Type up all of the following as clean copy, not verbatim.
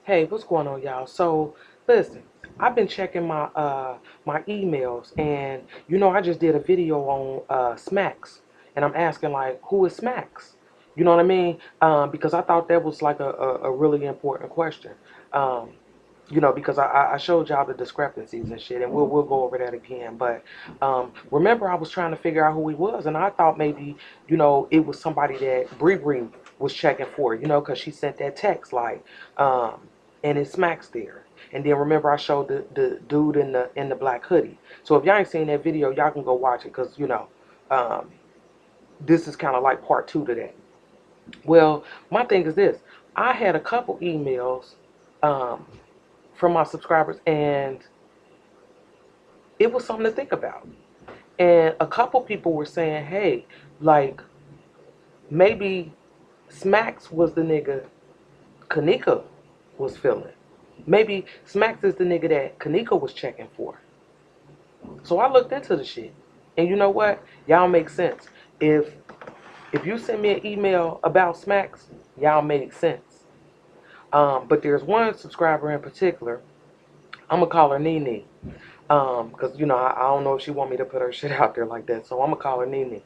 Hey, what's going on, y'all? So, listen, I've been checking my emails, and I just did a video on Smacks, and I'm asking like, who is Smacks? You know what I mean? Because I thought that was like a really important question. Um, because I showed y'all the discrepancies and shit, and we'll go over that again. But remember, I was trying to figure out who he was, and I thought maybe it was somebody that Bree was checking for, because she sent that text like, and it smacks there. And then remember, I showed the dude in the black hoodie. So if y'all ain't seen that video, y'all can go watch it, because um, this is kind of like part two to that. Well, my thing is this: I had a couple emails. Um, from my subscribers, and it was something to think about. And a couple people were saying, hey, like, maybe Smacks was the nigga Kenneka was feeling. Maybe Smacks is the nigga that Kenneka was checking for. So I looked into the shit. And you know what? Y'all make sense. If you send me an email about Smacks, y'all make sense. But there's one subscriber in particular. I'm gonna call her Nene. Because I don't know if she want me to put her shit out there like that, so I'm gonna call her Nene.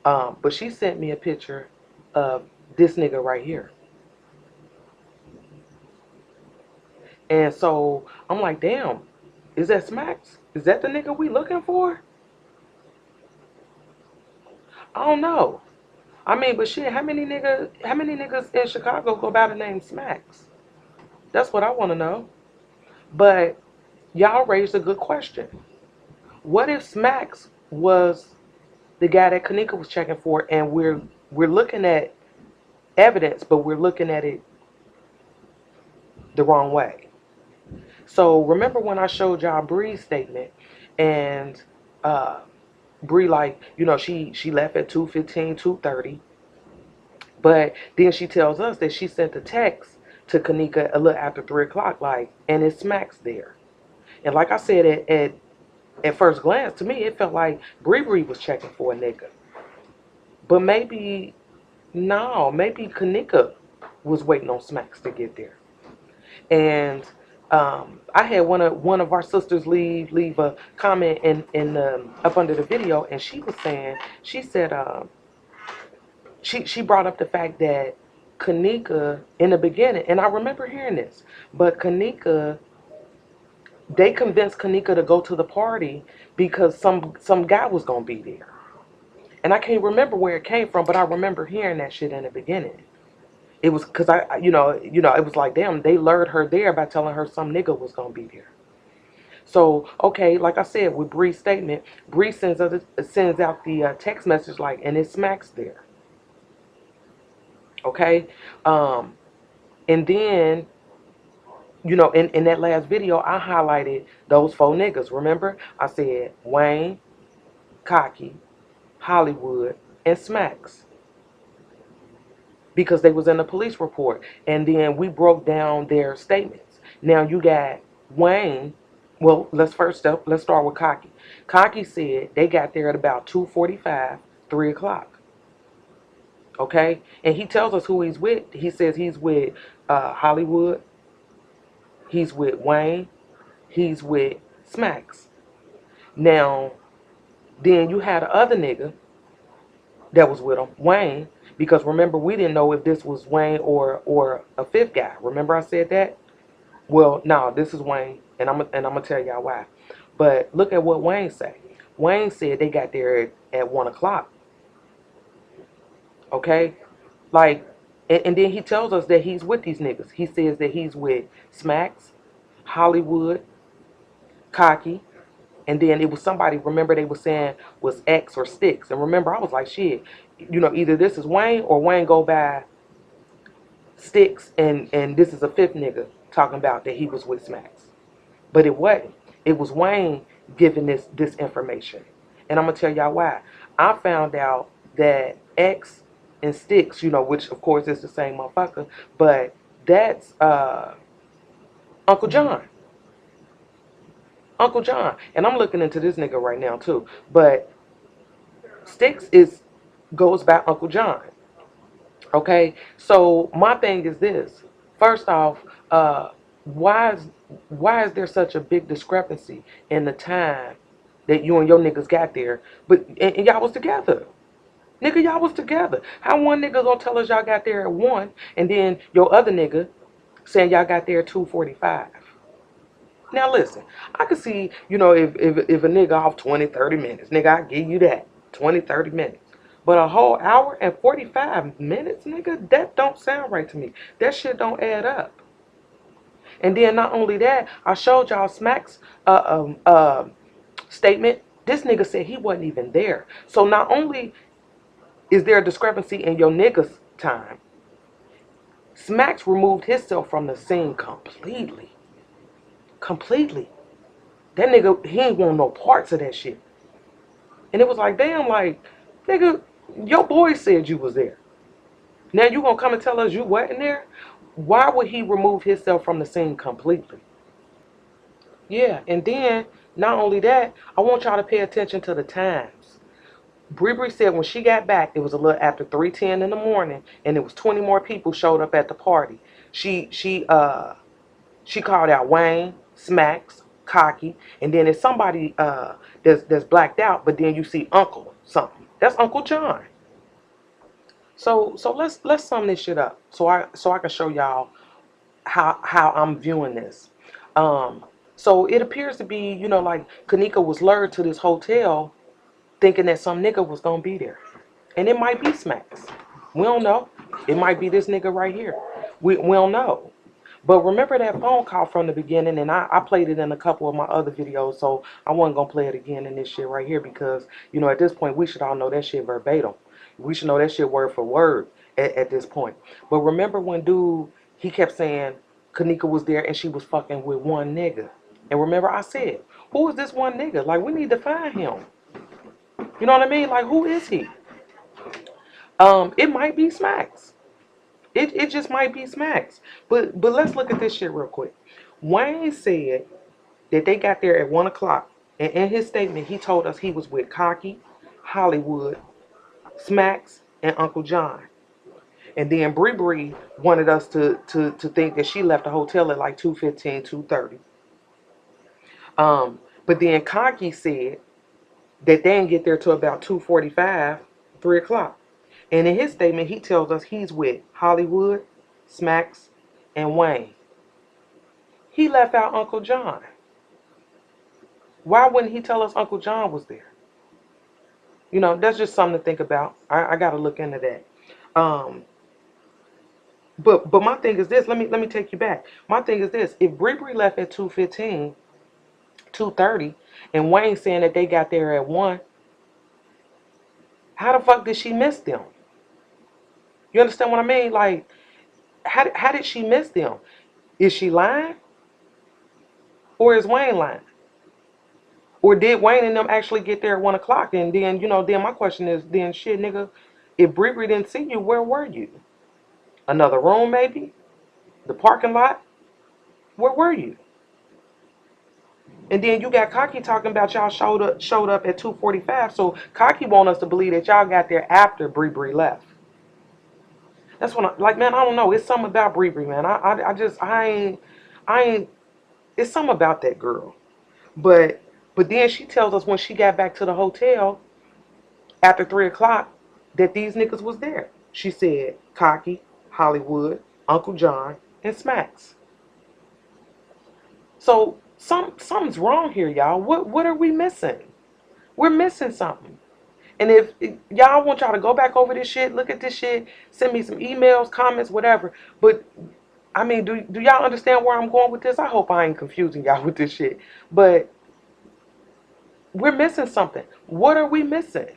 But she sent me a picture of this nigga right here, and so I'm like, damn, is that Smacks? Is that the nigga we looking for? I don't know. I mean, but shit, how many niggas in Chicago go by the name Smacks? That's what I want to know. But y'all raised a good question. What if Smacks was the guy that Kanika was checking for, and we're looking at evidence, but we're looking at it the wrong way. So remember when I showed y'all Bree's statement, and uh, Bree, like, she left at 2:15, 2:30, but then she tells us that she sent a text to Kanika a little after 3 o'clock, like, and it smacks there. And like I said, at first glance, to me, it felt like Bree was checking for a nigga. But maybe, no, maybe Kanika was waiting on Smacks to get there. And I had one of our sisters leave a comment in up under the video, and she was saying, she said, she brought up the fact that Kanika in the beginning, and I remember hearing this, but Kanika, they convinced Kanika to go to the party because some guy was gonna be there, and I can't remember where it came from, but I remember hearing that shit in the beginning. It was because it was like, damn, they lured her there by telling her some nigga was gonna be there. So, okay, like I said, with Bree's statement, Bree sends out the text message like, and it smacks there. Okay, um, and then in that last video, I highlighted those four niggas. Remember, I said Wayne, Cocky, Hollywood, and Smacks because they was in the police report, and then we broke down their statements. Now you got Wayne. Well, let's start with Cocky. Cocky said they got there at about 2:45, 3 o'clock. Okay, and he tells us who he's with. He says he's with Hollywood. He's with Wayne. He's with Smacks. Now, then you had the other nigga that was with him, Wayne, because remember we didn't know if this was Wayne or a fifth guy. Remember I said that? Well, no, this is Wayne, and I'm gonna tell y'all why. But look at what Wayne said. Wayne said they got there at 1 o'clock. Okay, like, and then he tells us that he's with these niggas. He says that he's with Smacks, Hollywood, Cocky, and then it was somebody. Remember they were saying was X or Sticks, and remember I was like, shit, either this is Wayne or Wayne go by Sticks, and this is a fifth nigga talking about that he was with Smacks. But it wasn't. It was Wayne giving this information. And I'm gonna tell y'all why. I found out that X and Sticks, which of course is the same motherfucker, but that's Uncle John. Uncle John. And I'm looking into this nigga right now too. But Sticks is goes by Uncle John. Okay? So my thing is this. First off, why is why is there such a big discrepancy in the time that you and your niggas got there, but and y'all was together? Nigga, y'all was together. How one nigga gonna tell us y'all got there at 1, and then your other nigga saying y'all got there at 2:45? Now listen, I can see, if a nigga off 20, 30 minutes, nigga, I give you that. 20, 30 minutes. But a whole hour and 45 minutes, nigga, that don't sound right to me. That shit don't add up. And then not only that, I showed y'all Smack's statement. This nigga said he wasn't even there. So not only is there a discrepancy in your nigga's time, Smacks removed himself from the scene completely. Completely. That nigga, he ain't want no parts of that shit. And it was like, damn, like, nigga, your boy said you was there. Now you gonna come and tell us you wasn't there? Why would he remove himself from the scene completely? Yeah, and then, not only that, I want y'all to pay attention to the times. Bree said when she got back, it was a little after 3:10 in the morning, and it was 20 more people showed up at the party. She called out Wayne, Smacks, Cocky, and then there's somebody that's blacked out, but then you see Uncle something. That's Uncle John. So let's sum this shit up so I can show y'all how I'm viewing this. Um, so it appears to be, like Kenneka was lured to this hotel thinking that some nigga was gonna be there. And it might be Smacks. We don't know. It might be this nigga right here. We don't know. But remember that phone call from the beginning, and I played it in a couple of my other videos, so I wasn't gonna play it again in this shit right here because, at this point we should all know that shit verbatim. We should know that shit word for word at this point. But remember when dude, he kept saying Kenneka was there and she was fucking with one nigga. And remember I said, who is this one nigga? Like, we need to find him. You know what I mean? Like, who is he? It might be Smacks. It just might be Smacks. But let's look at this shit real quick. Wayne said that they got there at 1 o'clock. And in his statement, he told us he was with Cocky, Hollywood, Smacks, and Uncle John. And then Bree wanted us to think that she left the hotel at like 2:15, 2:30. But then Cocky said that they didn't get there till about 2:45, 3 o'clock. And in his statement, he tells us he's with Hollywood, Smacks, and Wayne. He left out Uncle John. Why wouldn't he tell us Uncle John was there? That's just something to think about. I got to look into that. Um, but my thing is this. Let me take you back. My thing is this. If Bree left at 2:15, 2:30, and Wayne saying that they got there at 1, how the fuck did she miss them? You understand what I mean? Like, how did she miss them? Is she lying? Or is Wayne lying? Or did Wayne and them actually get there at 1 o'clock? And then, then my question is, then shit, nigga, if Bree didn't see you, where were you? Another room, maybe? The parking lot? Where were you? And then you got Cocky talking about y'all showed up at 2:45. So Cocky want us to believe that y'all got there after Bree left. That's what like, man, I don't know. It's something about Bree, man. I ain't. It's something about that girl. But then she tells us when she got back to the hotel after 3 o'clock that these niggas was there. She said Cocky, Hollywood, Uncle John, and Smacks. So something's wrong here, y'all. What are we missing? We're missing something. And if y'all want y'all to go back over this shit, look at this shit, send me some emails, comments, whatever. But I mean, do y'all understand where I'm going with this? I hope I ain't confusing y'all with this shit. But we're missing something. What are we missing?